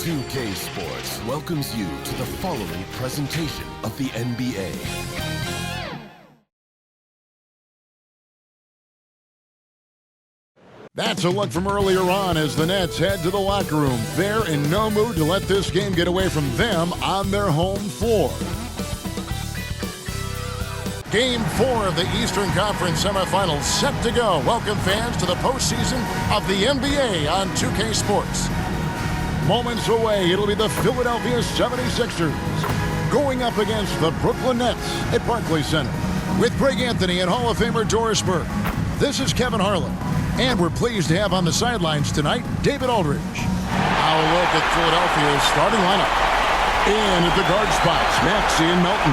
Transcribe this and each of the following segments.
2K Sports welcomes you to the following presentation of the NBA. That's a look from earlier on as the Nets head to the locker room. They're in no mood to let this game get away from them on their home floor. Game 4 of the Eastern Conference semifinals set to go. Welcome fans to the postseason of the NBA on 2K Sports. Moments away, it'll be the Philadelphia 76ers going up against the Brooklyn Nets at Barclays Center. With Greg Anthony and Hall of Famer Doris Burke, this is Kevin Harlan. And we're pleased to have on the sidelines tonight, David Aldridge. Now a look at Philadelphia's starting lineup. In at the guard spots, Maxey and Melton.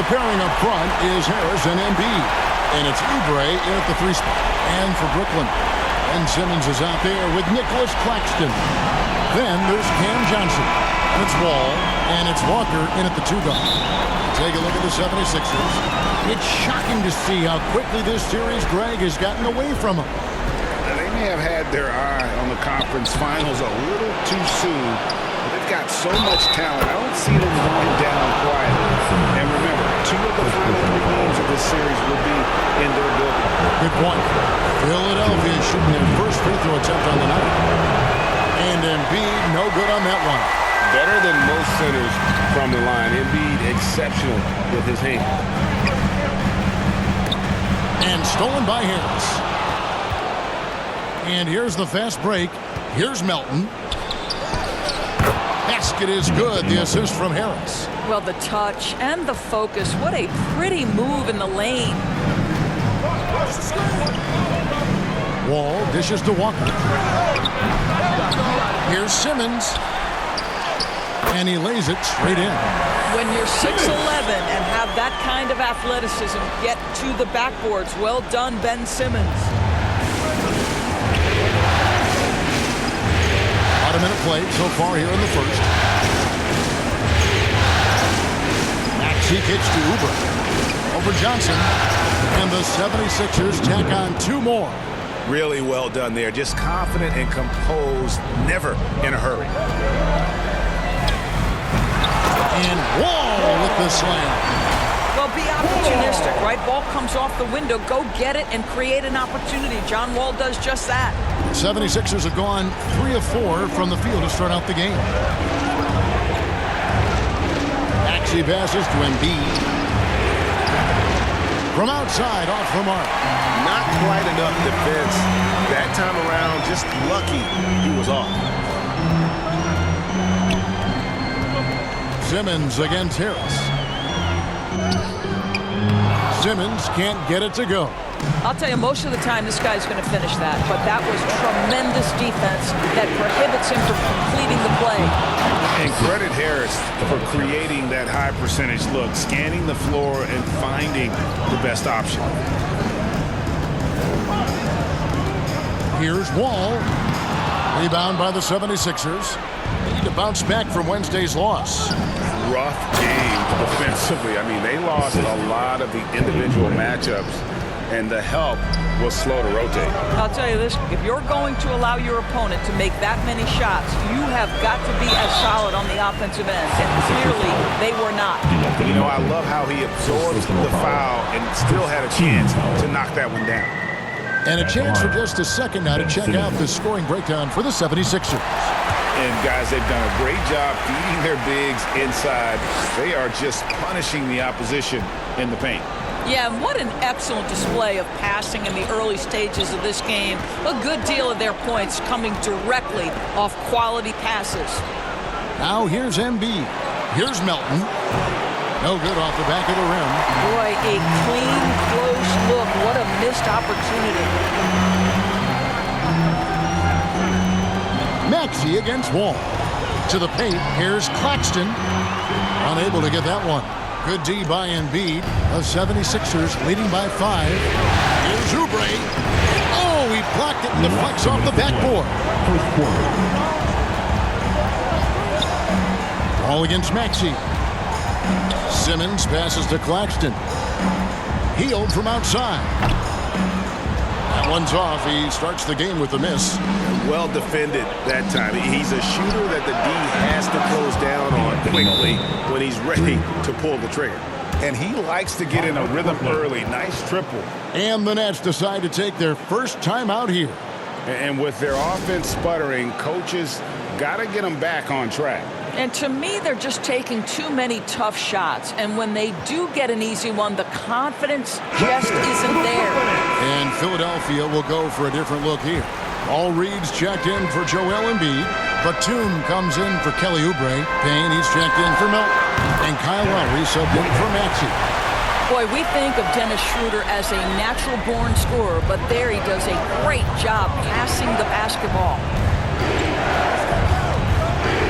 The pairing up front is Harris and Embiid. And it's Oubre in at the 3 spot. And for Brooklyn, Ben Simmons is out there with Nicholas Claxton. Then there's Cam Johnson. And it's Wall. And it's Walker in at the 2 guard. Take a look at the 76ers. It's shocking to see how quickly this series, Greg, has gotten away from them. They may have had their eye on the conference finals a little too soon. But they've got so much talent. I don't see them going down quietly. And remember, 2 of the final 3 games of this series will be in their building. Good point. Philadelphia shooting their first free throw attempt on the night. And Embiid, no good on that one. Better than most centers from the line. Embiid exceptional with his hand. And stolen by Harris. And here's the fast break. Here's Melton. Basket is good. The assist from Harris. Well, the touch and the focus. What a pretty move in the lane. Wall dishes to Walker. Here's Simmons. And he lays it straight in. When you're 6'11" and have that kind of athleticism, get to the backboards. Well done, Ben Simmons. About a minute played so far here in the first. Maxey kicks to Oubre. Over Johnson. And the 76ers tack on 2 more. Really well done there. Just confident and composed. Never in a hurry. And Wall with the slam. Well, be opportunistic, right? Ball comes off the window. Go get it and create an opportunity. John Wall does just that. 76ers have gone 3 of 4 from the field to start out the game. Maxey passes to Embiid. From outside, off the mark. Not quite enough defense. That time around, just lucky he was off. Simmons against Harris. Simmons can't get it to go. I'll tell you, most of the time this guy's going to finish that, but that was tremendous defense that prohibits him from completing the play. And credit Harris for creating that high percentage look, scanning the floor and finding the best option. Here's Wall. Rebound by the 76ers. They need to bounce back from Wednesday's loss. Rough game defensively. I mean, they lost a lot of the individual matchups, and the help was slow to rotate. I'll tell you this, if you're going to allow your opponent to make that many shots, you have got to be as solid on the offensive end, and clearly they were not. You know, I love how he absorbed the foul and still had a chance to knock that one down. And a chance for just a second now to check out the scoring breakdown for the 76ers. And guys, they've done a great job feeding their bigs inside. They are just punishing the opposition in the paint. Yeah, and what an excellent display of passing in the early stages of this game. A good deal of their points coming directly off quality passes. Now here's Embiid. Here's Melton. No good off the back of the rim. Boy, a clean, close look. What a missed opportunity. Maxey against Wall. To the paint, here's Claxton. Unable to get that one. Good D by Embiid. The 76ers leading by 5. Here's Oubre. Oh, he blocked it and deflects off the backboard. Ball against Maxey. Simmons passes to Claxton. Healed from outside. That one's off. He starts the game with a miss. well defended that time. He's a shooter that the D has to close down on quickly when he's ready to pull the trigger. And he likes to get in a rhythm early. Nice triple. And the Nets decide to take their first time out here. And with their offense sputtering, coaches got to get them back on track. And to me, they're just taking too many tough shots. And when they do get an easy one, the confidence just isn't there. And Philadelphia will go for a different look here. All reads checked in for Joel Embiid. Batum comes in for Kelly Oubre. Payne, he's checked in for Milton. And Kyle Lowry subbed in for Maxey. Boy, we think of Dennis Schroeder as a natural-born scorer, but there he does a great job passing the basketball.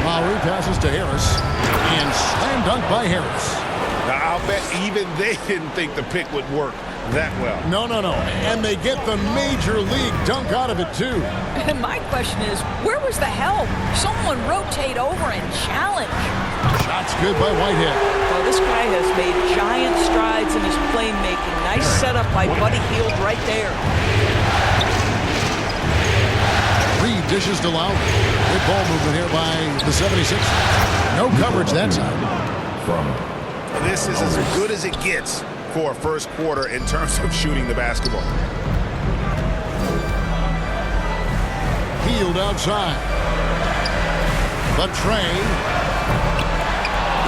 Lowry passes to Harris, and slam dunk by Harris. Now, I'll bet even they didn't think the pick would work that well. No. And they get the major league dunk out of it, too. And my question is, where was the help? Someone rotate over and challenge. Shot's good by Whitehead. Well, this guy has made giant strides in his playmaking. Nice setup by Buddy Hield right there. Reed dishes to Lowry. Good ball movement here by the 76ers. No coverage that time. This is as good as it gets for a first quarter in terms of shooting the basketball. Hield outside. The tray.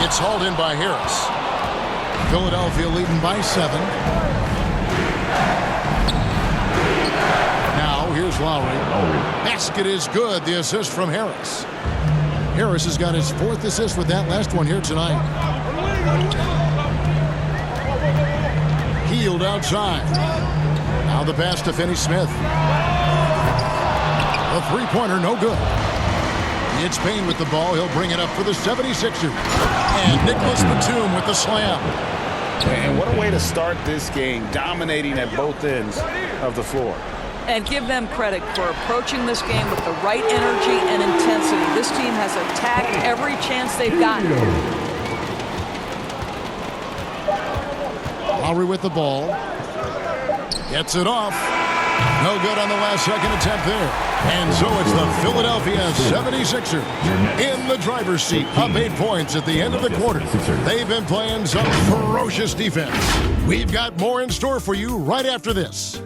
It's hauled in by Harris. Philadelphia leading by 7. Now here's Lowry. Basket is good. The assist from Harris. Harris has got his 4th assist with that last one here tonight. Hield outside. Now the pass to Finney-Smith. The three-pointer no good. It's Payne with the ball. He'll bring it up for the 76ers. And Nicholas Batum with the slam. And what a way to start this game, dominating at both ends of the floor. And give them credit for approaching this game with the right energy and intensity. This team has attacked every chance they've gotten. Lowry with the ball. Gets it off. No good on the last second attempt there. And so it's the Philadelphia 76ers in the driver's seat, up 8 points at the end of the quarter. They've been playing some ferocious defense. We've got more in store for you right after this.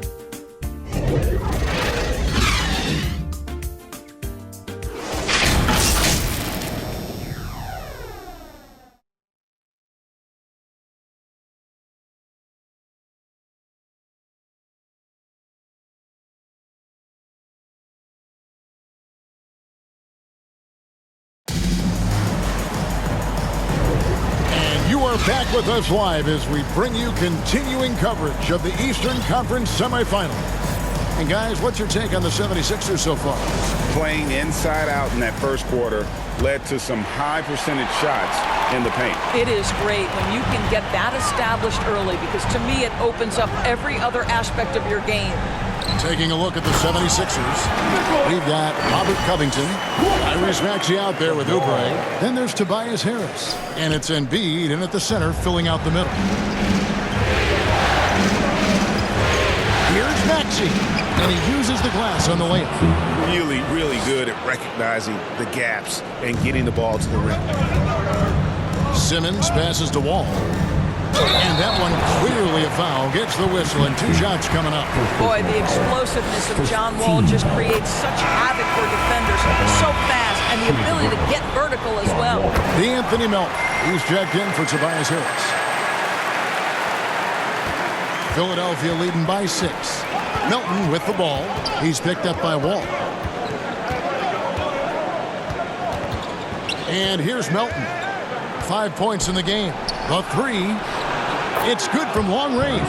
Back with us live as we bring you continuing coverage of the Eastern Conference semifinal. And guys, what's your take on the 76ers so far? Playing inside out in that first quarter led to some high percentage shots in the paint. It is great when you can get that established early, because to me it opens up every other aspect of your game. Taking a look at the 76ers, we've got Robert Covington, Tyrese Maxey out there with Oubre. Then there's Tobias Harris, and it's Embiid in at the center, filling out the middle. Here's Maxey, and he uses the glass on the layup. Really good at recognizing the gaps and getting the ball to the rim. Simmons passes to Wall. And that one clearly a foul. Gets the whistle, and 2 shots coming up. Boy, the explosiveness of John Wall just creates such havoc for defenders. So fast, and the ability to get vertical as well. Anthony Melton. He's checked in for Tobias Harris. Philadelphia leading by 6. Melton with the ball. He's picked up by Wall. And here's Melton. 5 points in the game. The 3. It's good from long range.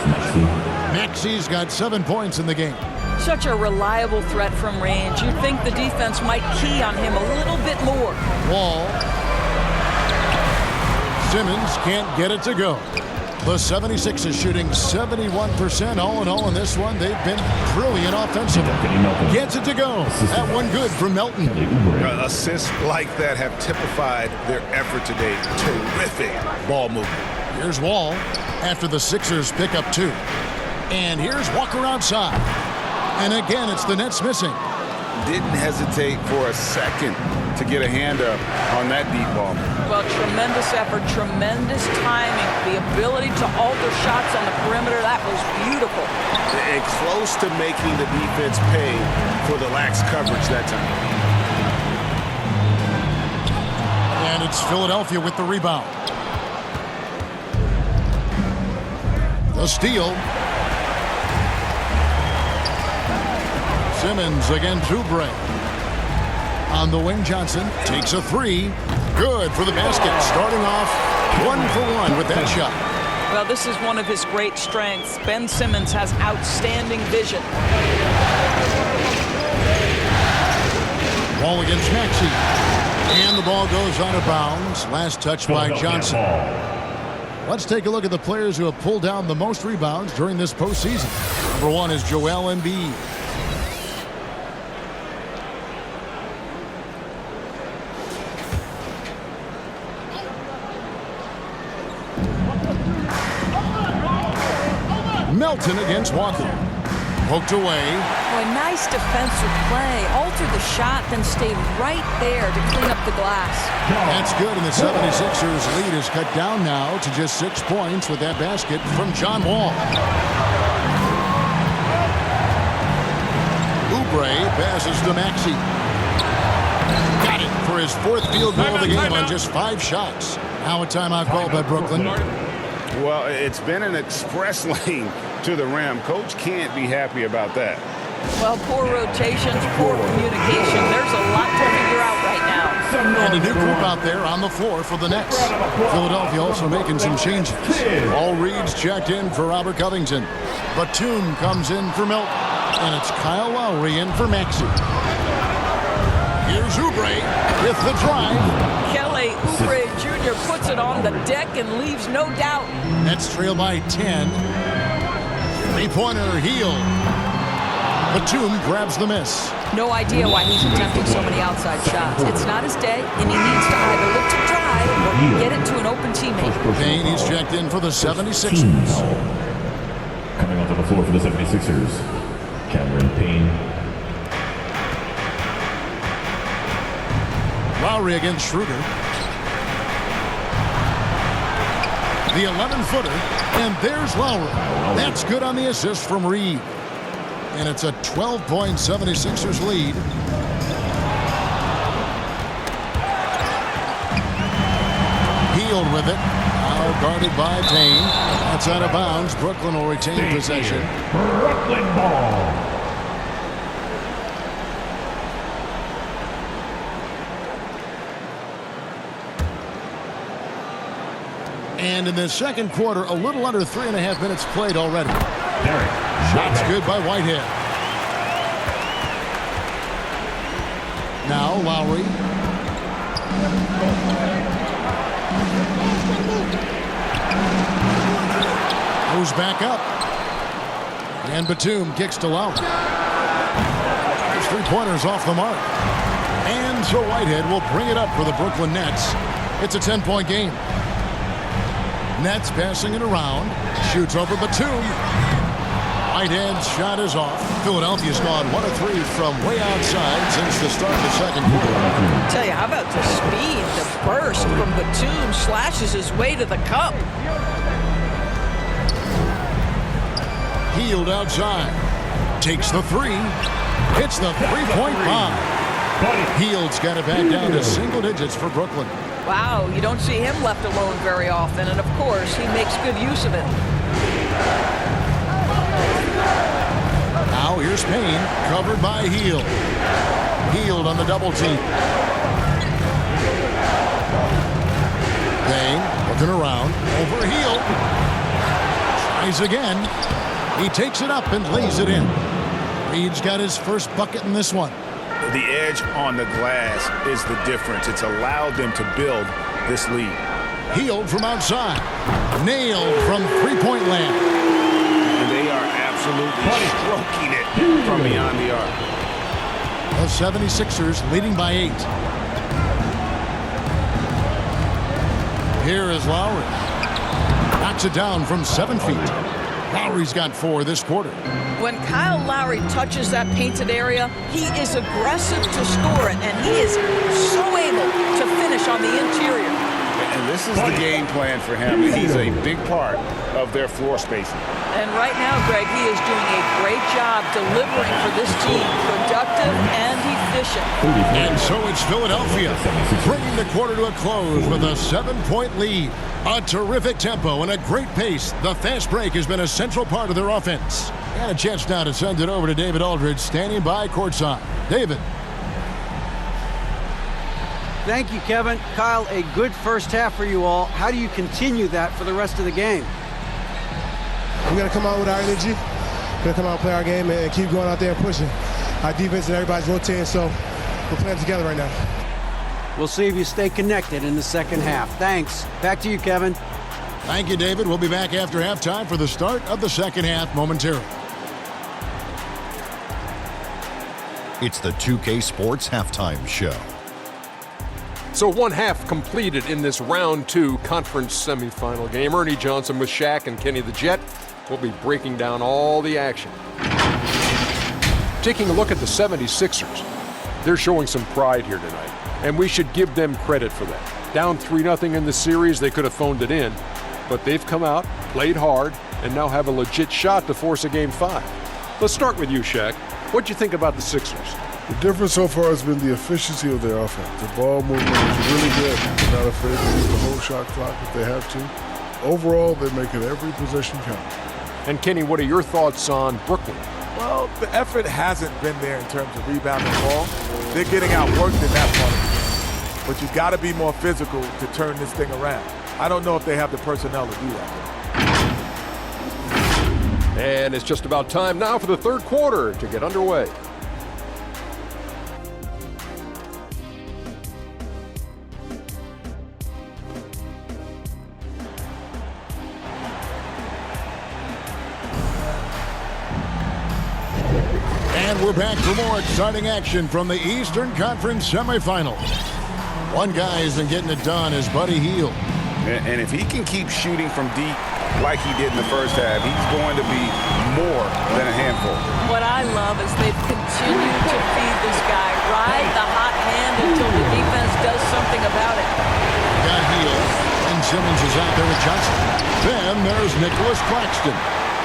Maxey's got 7 points in the game. Such a reliable threat from range. You'd think the defense might key on him a little bit more. Wall. Simmons can't get it to go. The 76ers shooting 71% all in all in this one. They've been brilliant offensively. Gets it to go. That one good from Melton. Assists like that have typified their effort today. Terrific ball movement. Here's Wall after the Sixers pick up 2. And here's Walker outside. And again, it's the Nets missing. didn't hesitate for a second to get a hand up on that deep ball. Well, tremendous effort, tremendous timing, the ability to alter shots on the perimeter. That was beautiful. And close to making the defense pay for the lax coverage that time. And it's Philadelphia with the rebound. The steal. Simmons against Oubre. On the wing, Johnson takes a three. Good for the basket. Starting off 1-for-1 with that shot. Well, this is one of his great strengths. Ben Simmons has outstanding vision. Ball against Maxey. And the ball goes out of bounds. Last touch by Johnson. Let's take a look at the players who have pulled down the most rebounds during this postseason. Number 1 is Joel Embiid. Melton against Walker. Poked away. Boy, nice defensive play. Alter the shot, then stay right there to clean up the glass. That's good, and the 76ers lead is cut down now to just 6 points with that basket from John Wall. Oubre passes to Maxey. Got it for his 4th field goal of the game on just 5 shots. Now a timeout called by Brooklyn. Well, it's been an express lane to the rim. Coach can't be happy about that. Well, poor rotations, poor communication. There's a lot to figure out right now. And a new group out there on the floor for the Nets. Philadelphia also making some changes. All Reed's checked in for Robert Covington. Batum comes in for Milton. And it's Kyle Lowry in for Maxey. Here's Oubre with the drive. Kelly Oubre Jr. puts it on the deck and leaves no doubt. Nets trail by 10. Three-pointer heel. Batum grabs the miss. No idea why he's attempting so many outside shots. It's not his day, and he needs to either look to drive or get it to an open teammate. Payne, he's checked in for the 76ers. Coming onto the floor for the 76ers, Cameron Payne. Lowry against Schroeder. The 11-footer, and there's Lowry. That's good on the assist from Reed. And it's a 12-point 76ers lead. Healed with it. Now guarded by Payne. That's out of bounds. Brooklyn will retain possession. Brooklyn ball. And in the second quarter, a little under 3.5 minutes played already. Shots good by Whitehead. Now Lowry. Goes back up. And Batum kicks to Lowry. His 3-pointers off the mark. And so Whitehead will bring it up for the Brooklyn Nets. It's a 10-point game. Nets passing it around. Shoots over Batum. Whitehead's shot is off. Philadelphia's gone 1 of 3 from way outside since the start of the second quarter. I tell you, how about the speed, the burst from Batum slashes his way to the cup. Healed outside. Takes the 3. Hits the 3-point bomb. Heald's got it back down to single digits for Brooklyn. Wow, you don't see him left alone very often, and of course, he makes good use of it. Now here's Payne, covered by Hield. Hield on the double team. Payne looking around, over Hield. Tries again. He takes it up and lays it in. Reed's got his first bucket in this one. The edge on the glass is the difference. It's allowed them to build this lead. Hield from outside. Nailed from three-point land. And they are absolutely stroking it from beyond the arc. The 76ers leading by 8. Here is Lowry. Knocks it down from 7 feet. Lowry's got 4 this quarter. When Kyle Lowry touches that painted area, he is aggressive to score it, and he is so able to finish on the interior. And this is the game plan for him. He's a big part of their floor spacing. And right now, Greg, he is doing a great job delivering for this team, productive and efficient. And so it's Philadelphia bringing the quarter to a close with a 7-point lead. A terrific tempo and a great pace. The fast break has been a central part of their offense. And a chance now to send it over to David Aldridge, standing by courtside. David. Thank you, Kevin. Kyle, a good first half for you all. How do you continue that for the rest of the game? We're going to come out with our energy. We're going to come out and play our game and keep going out there and pushing. Our defense and everybody's rotating, so we're playing together right now. We'll see if you stay connected in the second half. Thanks. Back to you, Kevin. Thank you, David. We'll be back after halftime for the start of the second half momentarily. It's the 2K Sports Halftime Show. So one half completed in this round 2 conference semifinal game. Ernie Johnson with Shaq and Kenny the Jet will be breaking down all the action. Taking a look at the 76ers, they're showing some pride here tonight, and we should give them credit for that. Down 3-0 in the series, they could have phoned it in, but they've come out, played hard, and now have a legit shot to force a Game 5. Let's start with you, Shaq. What'd you think about the Sixers? The difference so far has been the efficiency of their offense. The ball movement is really good. They're not afraid to use the whole shot clock if they have to. Overall, they're making every possession count. And Kenny, what are your thoughts on Brooklyn? Well, the effort hasn't been there in terms of rebounding the ball. They're getting outworked in that part of it. But you've got to be more physical to turn this thing around. I don't know if they have the personnel to do that. And it's just about time now for the third quarter to get underway. And we're back for more exciting action from the Eastern Conference semifinals. One guy isn't getting it done is Buddy Hield. And if he can keep shooting from deep like he did in the first half, he's going to be more than a handful. What I love is they've continued to feed this guy, ride the hot hand until the defense does something about it. Got Hield, and Simmons is out there with Johnson. Then there's Nicholas Claxton.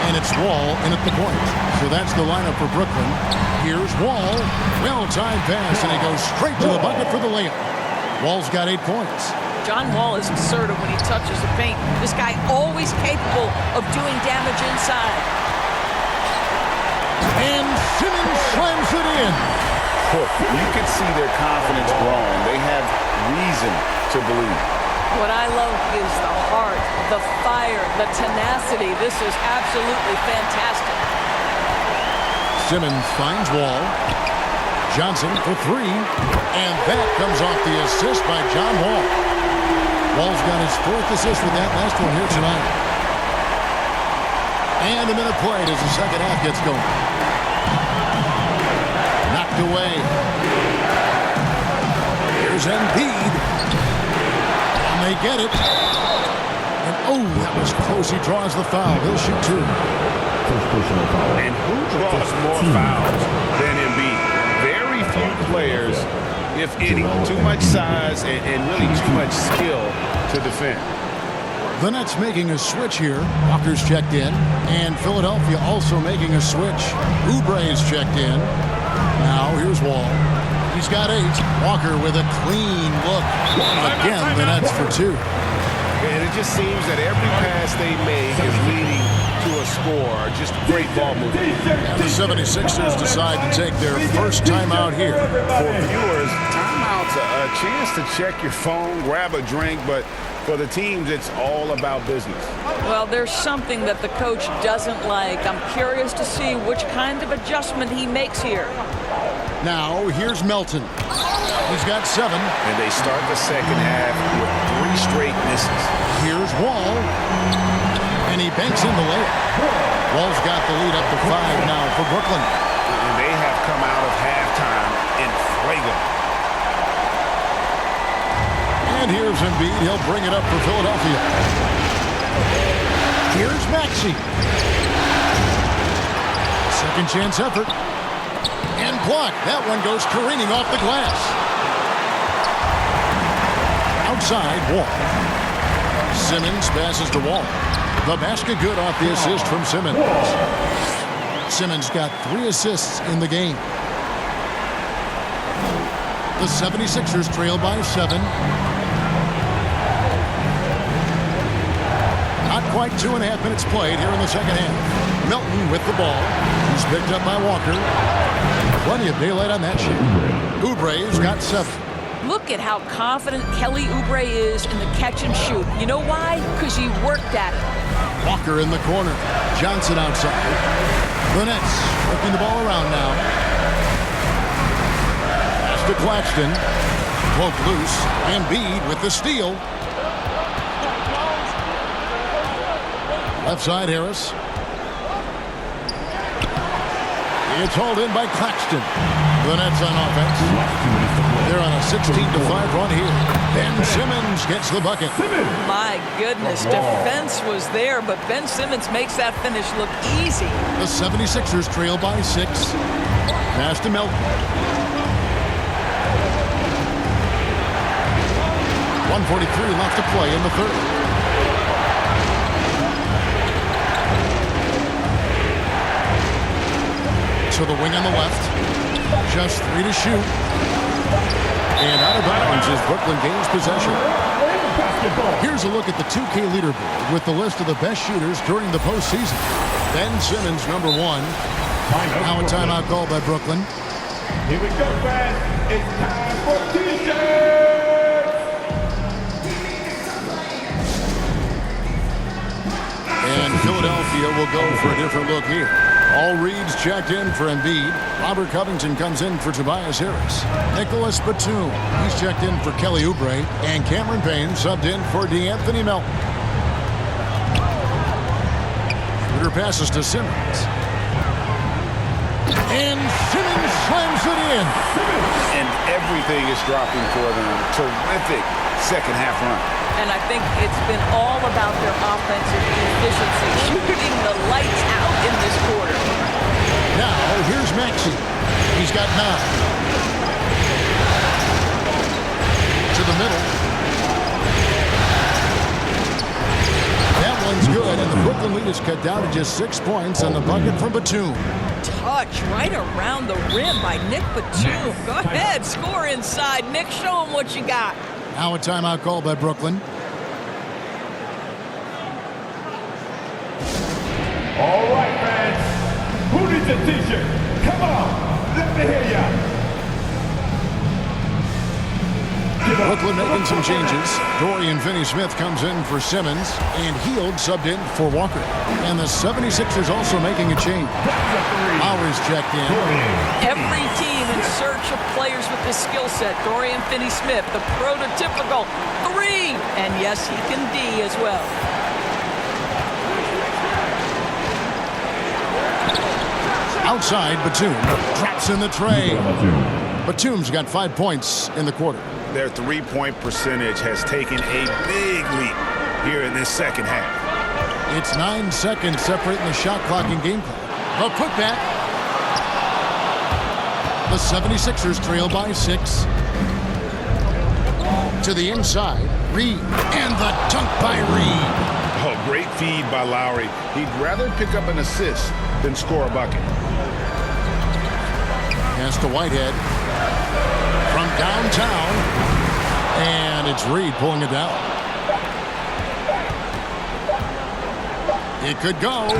And it's Wall in at the point. So that's the lineup for Brooklyn. Here's Wall. Well-timed pass, and he goes straight to the bucket for the layup. Wall's got 8 points. John Wall is assertive when he touches the paint. This guy always capable of doing damage inside. And Simmons slams it in. You can see their confidence growing. They have reason to believe. What I love is the heart, the fire, the tenacity. This is absolutely fantastic. Simmons finds Wall. Johnson for 3. And that comes off the assist by John Wall. Wall's got his 4th assist with that last one here tonight. And a minute played as the second half gets going. Knocked away. Here's Embiid. They get it. And oh, that was close. He draws the foul. He'll shoot 2. And who draws more fouls than Embiid? Very few players, if any. Too much size and really too much skill to defend. The Nets making a switch here. Walker's checked in. And Philadelphia also making a switch. Oubre's checked in. Now here's Wall. He's got 8. Walker with a clean look. Again, the Nets for 2. And it just seems that every pass they make is leading to a score. Just great ball movement. And the 76ers decide to take their first timeout here. For viewers, timeout's a chance to check your phone, grab a drink, but for the teams, it's all about business. Well, there's something that the coach doesn't like. I'm curious to see which kind of adjustment he makes here. Now, here's Melton. He's got 7. And they start the second half with 3 straight misses. Here's Wall. And he banks in the layup. Wall's got the lead up to 5 now for Brooklyn. And they have come out of halftime in flagrant. And here's Embiid. He'll bring it up for Philadelphia. Here's Maxey. Second chance effort. And blocked. That one goes careening off the glass. Outside, Wall. Simmons passes to Wall. The basket good off the assist from Simmons. Simmons got 3 assists in the game. The 76ers trail by 7. Not quite 2.5 minutes played here in the second half. Melton with the ball. He's picked up by Walker. Plenty of daylight on that shot. Oubre's got 7. Look at how confident Kelly Oubre is in the catch and shoot. You know why? Because he worked at it. Walker in the corner. Johnson outside. The Nets working the ball around now. Pass to Claxton. Broke loose. Embiid with the steal. Left side, Harris. It's hauled in by Claxton. The Nets on offense. They're on a 16-5 run here. Ben Simmons gets the bucket. My goodness, defense was there, but Ben Simmons makes that finish look easy. The 76ers trail by 6. Pass to Melton. 1:43 left to play in the third. To the wing on the left. Just 3 to shoot. And out of bounds as Brooklyn gains possession. Here's a look at the 2K leaderboard with the list of the best shooters during the postseason. Ben Simmons, number 1. Now a timeout called by Brooklyn. Here we go, fans. It's time for T-shirts. And Philadelphia will go for a different look here. All Reeds checked in for Embiid. Robert Covington comes in for Tobias Harris. Nicholas Batum, he's checked in for Kelly Oubre. And Cameron Payne subbed in for DeAnthony Melton. Shooter passes to Simmons. And Simmons slams it in. And everything is dropping for them. Terrific second half run. And I think it's been all about their offensive efficiency, shooting the lights out in this quarter. Now, here's Maxey. He's got 9. To the middle. That one's good, and the Brooklyn lead is cut down to just 6 points on the bucket from Batum. Touch right around the rim by Nick Batum. Go ahead, score inside. Nick, show him what you got. Now a timeout called by Brooklyn. All right, fans. Who needs a T-shirt? Come on, let me hear ya. Brooklyn making some changes. Dorian Finney-Smith comes in for Simmons, and Hield subbed in for Walker. And the 76ers also making a change. Lowry's checked in. Every team in search of players with this skill set. Dorian Finney-Smith, the prototypical 3. And yes, he can D as well. Outside, Batum traps in the tray. Batum's got 5 points in the quarter. Their three-point percentage has taken a big leap here in this second half. It's 9 seconds separating the shot clock and game clock. The putback. The 76ers trail by 6. To the inside, Reed. And the dunk by Reed. Oh, great feed by Lowry. He'd rather pick up an assist than score a bucket. Pass to Whitehead. From downtown. And it's Reed pulling it down. It could go. Oh,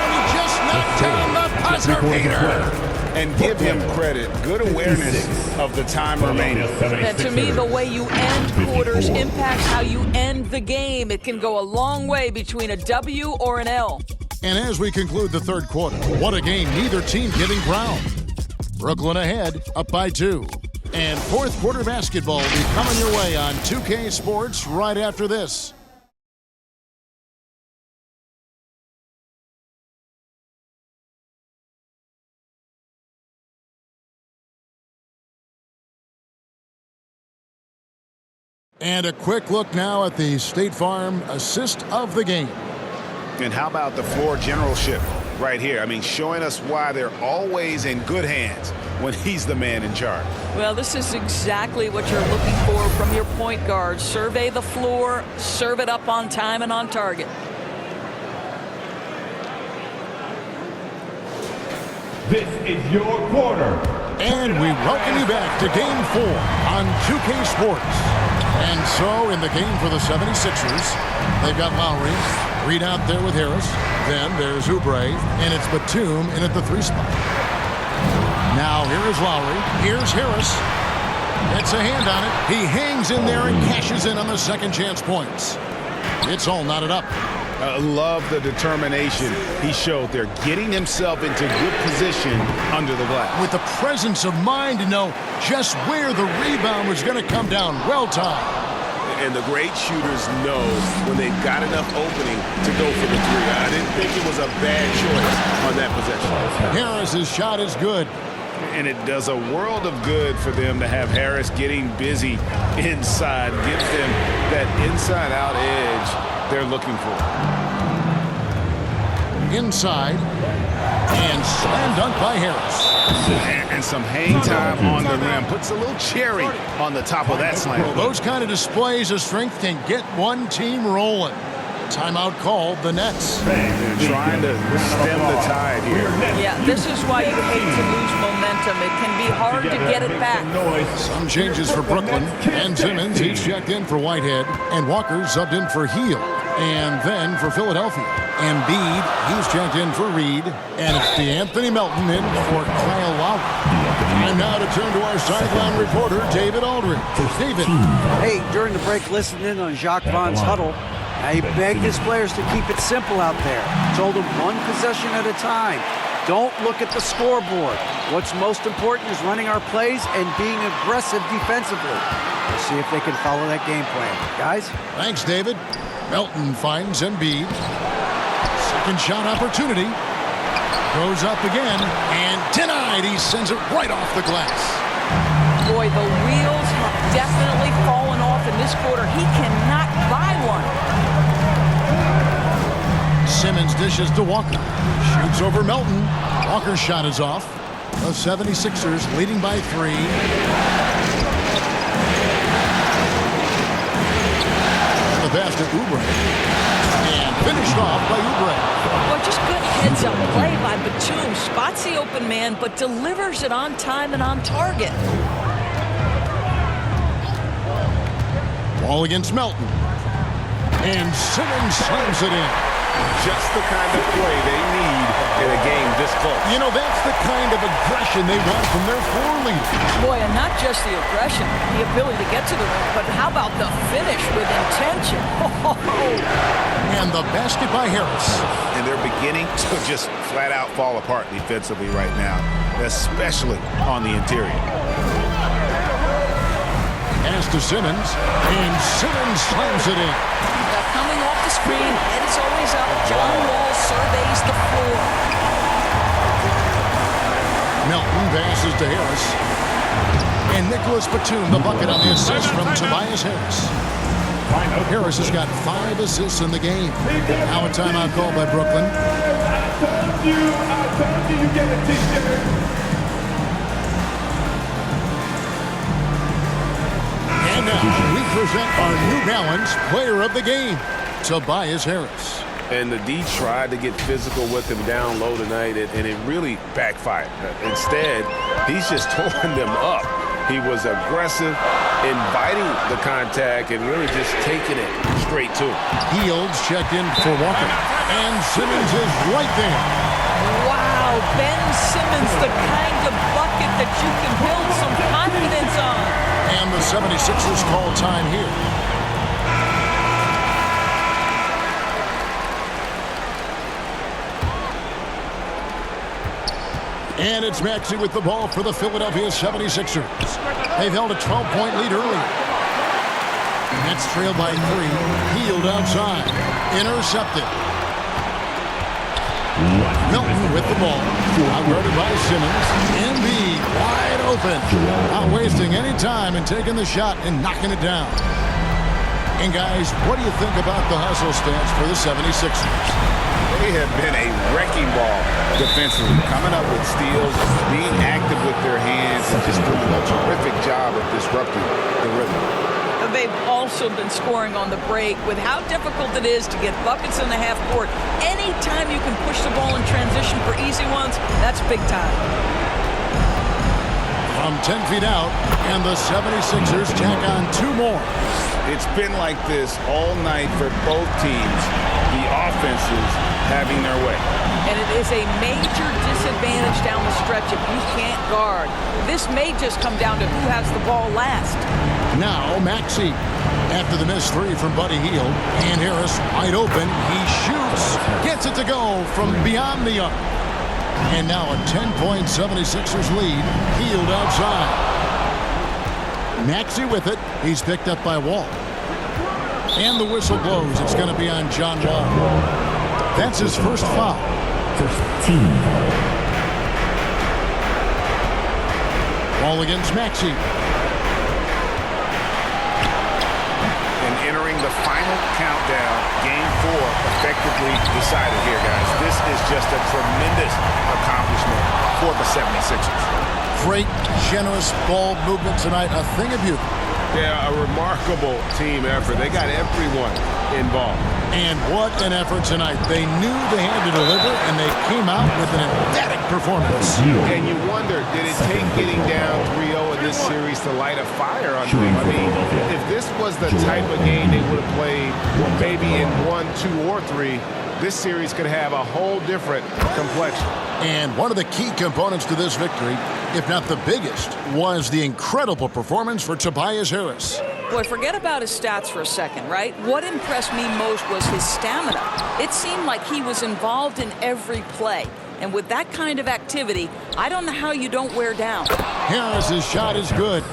and he just knocked down the buzzer beater. And give him credit. Good awareness of the time remaining. And to me, the way you end quarters impacts how you end the game. It can go a long way between a W or an L. And as we conclude the third quarter, what a game. Neither team getting ground. Brooklyn ahead, up by 2. And fourth quarter basketball will be coming your way on 2K Sports right after this. And a quick look now at the State Farm assist of the game. And how about the floor generalship? right here. I mean, showing us why they're always in good hands when he's the man in charge. Well, this is exactly what you're looking for from your point guard. Survey the floor, serve it up on time and on target. This is your quarter. And we welcome you back to Game 4 on 2K Sports. And so in the game for the 76ers, they've got Lowry, Reed out there with Harris. Then there's Oubre, and it's Batum in at the 3 spot. Now here is Lowry. Here's Harris. Gets a hand on it. He hangs in there and cashes in on the second chance points. It's all knotted up. I love the determination he showed there, getting himself into good position under the glass. With the presence of mind to know just where the rebound was going to come down. Well timed. And the great shooters know when they've got enough opening to go for the three. I didn't think it was a bad choice on that possession. Harris's shot is good. And it does a world of good for them to have Harris getting busy inside. Gives them that inside-out edge they're looking for. Inside. And slam dunk by Harris. And some hang time on the rim. Puts a little cherry on the top of that slam. Well, those kind of displays of strength can get one team rolling. Timeout called the Nets. They're trying to stem the tide here. Yeah, this is why you hate to lose momentum. It can be hard to get it back. Some changes for Brooklyn. Ben Simmons, he's checked in for Whitehead. And Walker subbed in for Hield. And then for Philadelphia. Embiid, he's checked in for Reed. And it's DeAnthony Melton in for Kyle Lowry. And now to turn to our sideline reporter, David Aldridge. David. Hey, during the break, listen in on Jacques Vaughn's huddle. He begged his players to keep it simple out there. Told them one possession at a time. Don't look at the scoreboard. What's most important is running our plays and being aggressive defensively. We'll see if they can follow that game plan. Guys? Thanks, David. Melton finds Embiid. Second shot opportunity. Goes up again and denied. He sends it right off the glass. Boy, the wheels have definitely fallen off in this quarter. He cannot buy one. Simmons dishes to Walker. Shoots over Melton. Walker's shot is off. The 76ers leading by 3. The pass to Oubre. And finished off by Oubre. Well, just good heads-up play by Batum. Spots the open man, but delivers it on time and on target. Ball against Melton. And Simmons slams it in. Just the kind of play they need in a game this close. You know, that's the kind of aggression they want from their floor leader. Boy, and not just the aggression, the ability to get to the rim, but how about the finish with intention? And the basket by Harris. And they're beginning to just flat out fall apart defensively right now, especially on the interior. Pass to Simmons, and Simmons slams it in. Coming off the screen, head's always up. John Wall surveys the floor. Melton passes to Harris. And Nicholas Batum, the bucket on the assist from Tobias Harris. Harris has got 5 assists in the game. Now a timeout call by Brooklyn. I told you, you get a t-shirt. And now we present our New Balance player of the game, Tobias Harris. And the D tried to get physical with him down low tonight, and it really backfired. Instead, he's just torn them up. He was aggressive, inviting the contact, and really just taking it straight to him. Hields checked in for Walker. And Simmons is right there. Wow, Ben Simmons, the kind of bucket that you can build some confidence on. And the 76ers call time here. And it's Maxey with the ball for the Philadelphia 76ers. They've held a 12-point lead earlier. Nets trailed by 3. Hield outside. Intercepted. Melton with the ball. Outguarded by Simmons. Embiid wide open. Not wasting any time and taking the shot and knocking it down. And guys, what do you think about the hustle stance for the 76ers? They have been a wrecking ball defensively, coming up with steals, being active with their hands, and just doing a terrific job of disrupting the rhythm. They've also been scoring on the break. With how difficult it is to get buckets in the half court, anytime you can push the ball in transition for easy ones, that's big time. From 10 feet out, and the 76ers tack on 2 more. It's been like this all night for both teams. The offenses having their way. And it is a major disadvantage down the stretch if you can't guard. This may just come down to who has the ball last. Now Maxey. After the missed 3 from Buddy Hield, and Harris wide open. He shoots. Gets it to go from beyond the arc. And now a 10-point 76ers lead. Hield outside. Maxey with it. He's picked up by Wall. And the whistle blows. It's going to be on John Wall. That's his first foul. Wall against Maxey. And entering the final countdown, game 4 effectively decided here, guys. This is just a tremendous accomplishment for the 76ers. Great, generous ball movement tonight. A thing of beauty. Yeah, a remarkable team effort. They got everyone involved. And what an effort tonight. They knew they had to deliver, and they came out with an emphatic performance. And you wonder, did it take getting down 3-0 in this series to light a fire on them? I mean, if this was the type of game they would have played maybe in 1, 2, or 3, this series could have a whole different complexion. And one of the key components to this victory, if not the biggest, was the incredible performance for Tobias Harris. Boy, forget about his stats for a second, right? What impressed me most was his stamina. It seemed like he was involved in every play. And with that kind of activity, I don't know how you don't wear down. Harris's shot is good.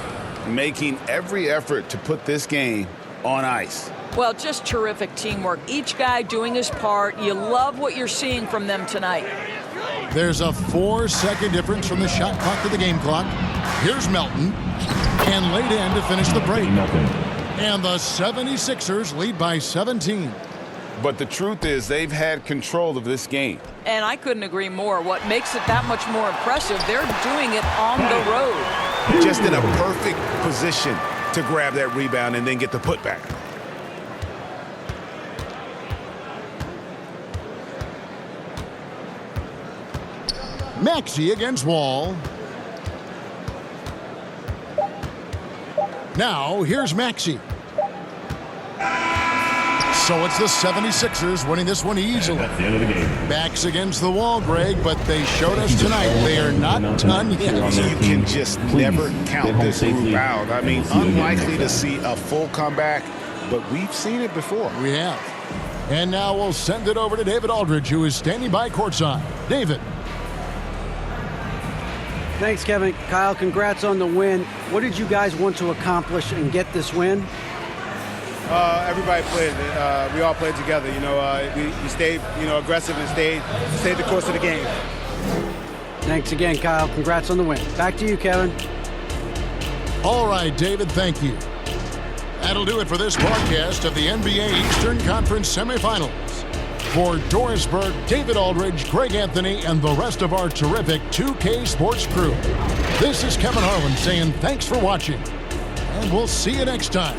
Making every effort to put this game on ice. Well, just terrific teamwork. Each guy doing his part. You love what you're seeing from them tonight. There's a 4-second difference from the shot clock to the game clock. Here's Melton. And laid in to finish the break. And the 76ers lead by 17. But the truth is they've had control of this game. And I couldn't agree more. What makes it that much more impressive, they're doing it on the road. Just in a perfect position to grab that rebound and then get the putback. Maxey against Wall. Now, here's Maxey. So it's the 76ers winning this one easily. That's the end of the game. Backs against the wall, Greg, but they showed us tonight they are not done yet. You can just never count this group out. I mean, unlikely to see a full comeback, but we've seen it before. We have. And now we'll send it over to David Aldridge, who is standing by courtside. David. Thanks, Kevin. Kyle, congrats on the win. What did you guys want to accomplish and get this win? Everybody played. We all played together. We stayed, aggressive and stayed the course of the game. Thanks again, Kyle. Congrats on the win. Back to you, Kevin. All right, David, thank you. That'll do it for this broadcast of the NBA Eastern Conference Semifinals. For Doris Burke, David Aldridge, Greg Anthony, and the rest of our terrific 2K Sports crew, this is Kevin Harlan saying thanks for watching, and we'll see you next time.